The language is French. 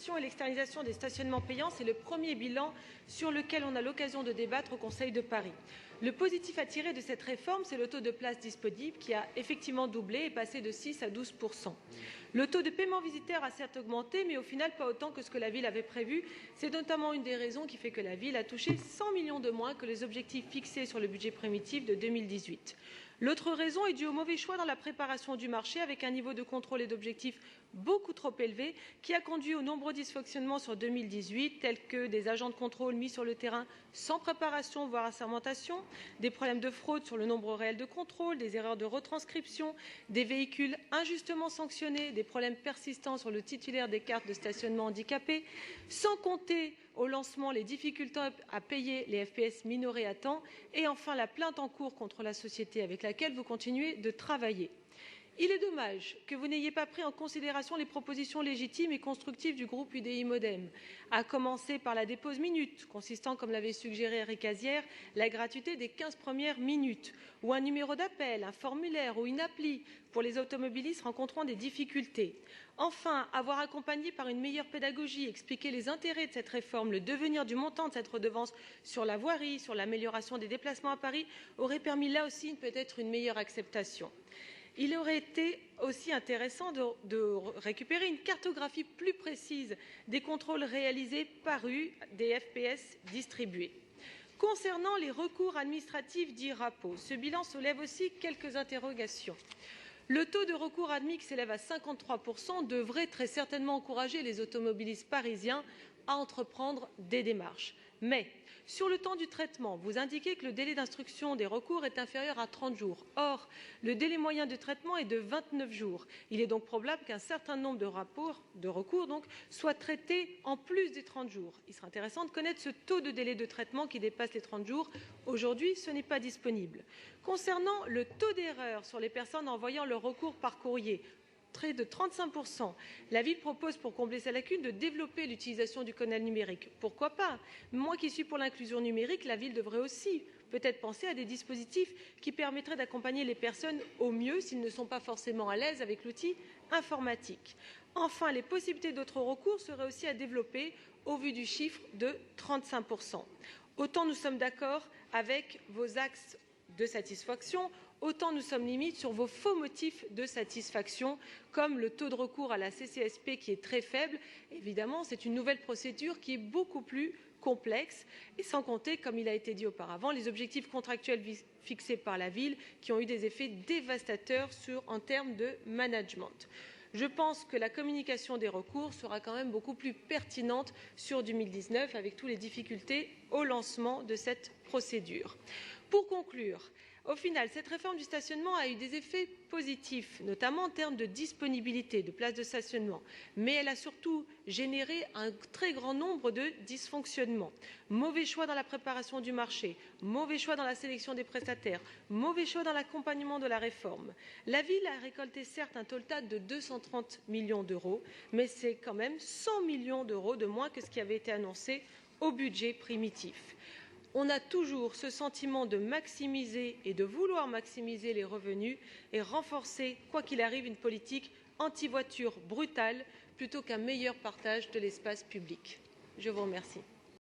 Et l'externalisation des stationnements payants, c'est le premier bilan sur lequel on a l'occasion de débattre au Conseil de Paris. Le positif à tirer de cette réforme, c'est le taux de places disponibles qui a effectivement doublé et passé de 6 à 12 %. Le taux de paiement visitaire a certes augmenté, mais au final pas autant que ce que la ville avait prévu. C'est notamment une des raisons qui fait que la ville a touché 100 millions de moins que les objectifs fixés sur le budget primitif de 2018. L'autre raison est due au mauvais choix dans la préparation du marché, avec un niveau de contrôle et d'objectifs beaucoup trop élevé, qui a conduit aux nombreux dysfonctionnements sur 2018, tels que des agents de contrôle mis sur le terrain sans préparation, voire assermentation, des problèmes de fraude sur le nombre réel de contrôles, des erreurs de retranscription, des véhicules injustement sanctionnés, des problèmes persistants sur le titulaire des cartes de stationnement handicapé, sans compter au lancement les difficultés à payer les FPS minorés à temps, et enfin la plainte en cours contre la société avec laquelle vous continuez de travailler. Il est dommage que vous n'ayez pas pris en considération les propositions légitimes et constructives du groupe UDI Modem, à commencer par la dépose minute, consistant, comme l'avait suggéré Eric Azière, la gratuité des 15 premières minutes, ou un numéro d'appel, un formulaire ou une appli pour les automobilistes rencontrant des difficultés. Enfin, avoir accompagné par une meilleure pédagogie, expliqué les intérêts de cette réforme, le devenir du montant de cette redevance sur la voirie, sur l'amélioration des déplacements à Paris, aurait permis là aussi peut-être une meilleure acceptation. Il aurait été aussi intéressant de récupérer une cartographie plus précise des contrôles réalisés par rue des FPS distribués. Concernant les recours administratifs dits RAPO, ce bilan soulève aussi quelques interrogations. Le taux de recours admis qui s'élève à 53 % devrait très certainement encourager les automobilistes parisiens à entreprendre des démarches. Mais, sur le temps du traitement, vous indiquez que le délai d'instruction des recours est inférieur à 30 jours. Or, le délai moyen de traitement est de 29 jours. Il est donc probable qu'un certain nombre de recours soient traités en plus des 30 jours. Il serait intéressant de connaître ce taux de délai de traitement qui dépasse les 30 jours. Aujourd'hui, ce n'est pas disponible. Concernant le taux d'erreur sur les personnes envoyant leur recours par courrier, près de 35 %. La ville propose, pour combler sa lacune, de développer l'utilisation du canal numérique. Pourquoi pas? Moi qui suis pour l'inclusion numérique, la ville devrait aussi peut-être penser à des dispositifs qui permettraient d'accompagner les personnes au mieux s'ils ne sont pas forcément à l'aise avec l'outil informatique. Enfin, les possibilités d'autres recours seraient aussi à développer au vu du chiffre de 35 %. Autant nous sommes d'accord avec vos axes de satisfaction, autant nous sommes limites sur vos faux motifs de satisfaction, comme le taux de recours à la CCSP qui est très faible. Évidemment, c'est une nouvelle procédure qui est beaucoup plus complexe, et sans compter, comme il a été dit auparavant, les objectifs contractuels fixés par la ville qui ont eu des effets dévastateurs en termes de management. Je pense que la communication des recours sera quand même beaucoup plus pertinente sur 2019, avec toutes les difficultés au lancement de cette procédure. Pour conclure, au final, cette réforme du stationnement a eu des effets positifs, notamment en termes de disponibilité de places de stationnement, mais elle a surtout généré un très grand nombre de dysfonctionnements. Mauvais choix dans la préparation du marché, mauvais choix dans la sélection des prestataires, mauvais choix dans l'accompagnement de la réforme. La ville a récolté certes un total de 230 millions d'euros, mais c'est quand même 100 millions d'euros de moins que ce qui avait été annoncé au budget primitif. On a toujours ce sentiment de maximiser et de vouloir maximiser les revenus et renforcer, quoi qu'il arrive, une politique anti-voiture brutale plutôt qu'un meilleur partage de l'espace public. Je vous remercie.